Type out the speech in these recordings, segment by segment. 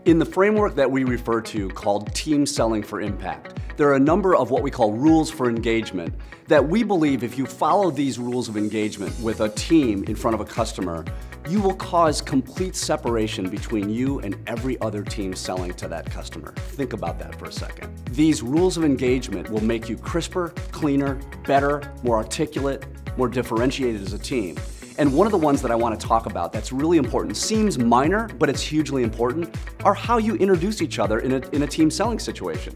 In the framework that we refer to called Team Selling for Impact, there are a number of what we call rules for engagement that we believe if you follow these rules of engagement with a team in front of a customer, you will cause complete separation between you and every other team selling to that customer. Think about that for a second. These rules of engagement will make you crisper, cleaner, better, more articulate, more differentiated as a team. And one of the ones that I want to talk about that's really important, seems minor, but it's hugely important, are how you introduce each other in a team selling situation.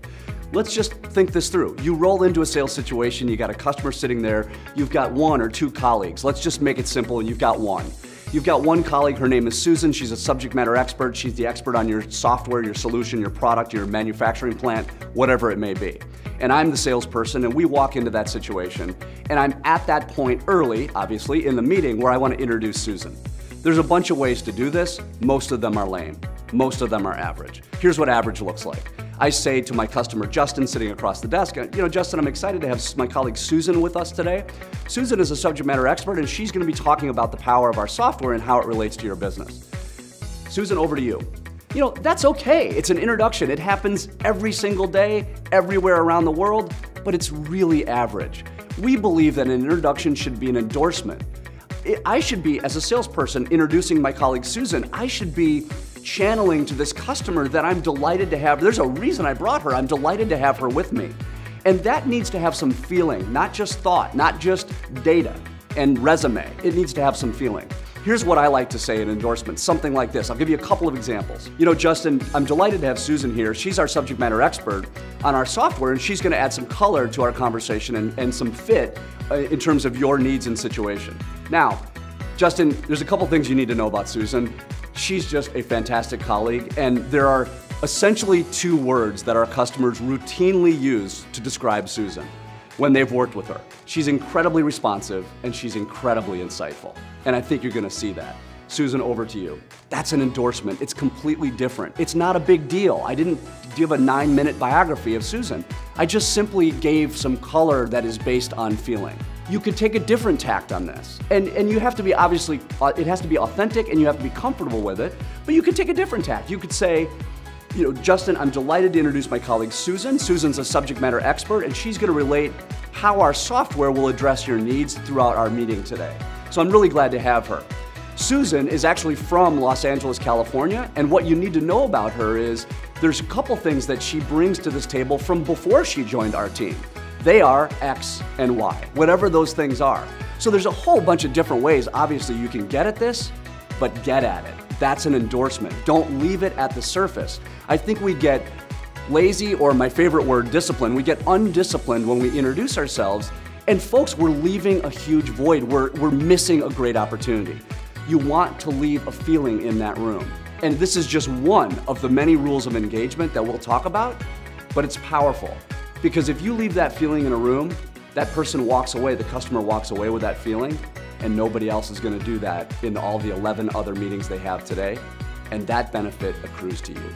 Let's just think this through. You roll into a sales situation, you got a customer sitting there, you've got one or two colleagues. Let's just make it simple, you've got one. You've got one colleague, her name is Susan, she's a subject matter expert, she's the expert on your software, your solution, your product, your manufacturing plant, whatever it may be. And I'm the salesperson, and we walk into that situation, and I'm at that point early, obviously, in the meeting where I want to introduce Susan. There's a bunch of ways to do this. Most of them are lame. Most of them are average. Here's what average looks like. I say to my customer, Justin, sitting across the desk, Justin, I'm excited to have my colleague Susan with us today. Susan is a subject matter expert, and she's going to be talking about the power of our software and how it relates to your business. Susan, over to you. That's okay. It's an introduction. It happens every single day, everywhere around the world, but it's really average. We believe that an introduction should be an endorsement. I should be, as a salesperson, introducing my colleague Susan, I should be channeling to this customer that I'm delighted to have. There's a reason I brought her. I'm delighted to have her with me. And that needs to have some feeling, not just thought, not just data and resume. It needs to have some feeling. Here's what I like to say in endorsements, something like this. I'll give you a couple of examples. Justin, I'm delighted to have Susan here. She's our subject matter expert on our software, and she's going to add some color to our conversation and some fit in terms of your needs and situation. Now, Justin, there's a couple things you need to know about Susan. She's just a fantastic colleague, and there are essentially two words that our customers routinely use to describe Susan when they've worked with her. She's incredibly responsive, and she's incredibly insightful. And I think you're gonna see that. Susan, over to you. That's an endorsement. It's completely different. It's not a big deal. I didn't give a 9-minute biography of Susan. I just simply gave some color that is based on feeling. You could take a different tact on this. And you have to be, obviously, it has to be authentic and you have to be comfortable with it, but you could take a different tact. You could say, Justin, I'm delighted to introduce my colleague Susan. Susan's a subject matter expert, and she's gonna relate how our software will address your needs throughout our meeting today. So I'm really glad to have her. Susan is actually from Los Angeles, California, and what you need to know about her is there's a couple things that she brings to this table from before she joined our team. They are X and Y, whatever those things are. So there's a whole bunch of different ways, obviously, you can get at this, but get at it. That's an endorsement. Don't leave it at the surface. I think we get lazy, or my favorite word, discipline. We get undisciplined when we introduce ourselves, and folks, we're leaving a huge void. We're missing a great opportunity. You want to leave a feeling in that room. And this is just one of the many rules of engagement that we'll talk about, but it's powerful. Because if you leave that feeling in a room, that person walks away, the customer walks away with that feeling, and nobody else is going to do that in all the 11 other meetings they have today, and that benefit accrues to you.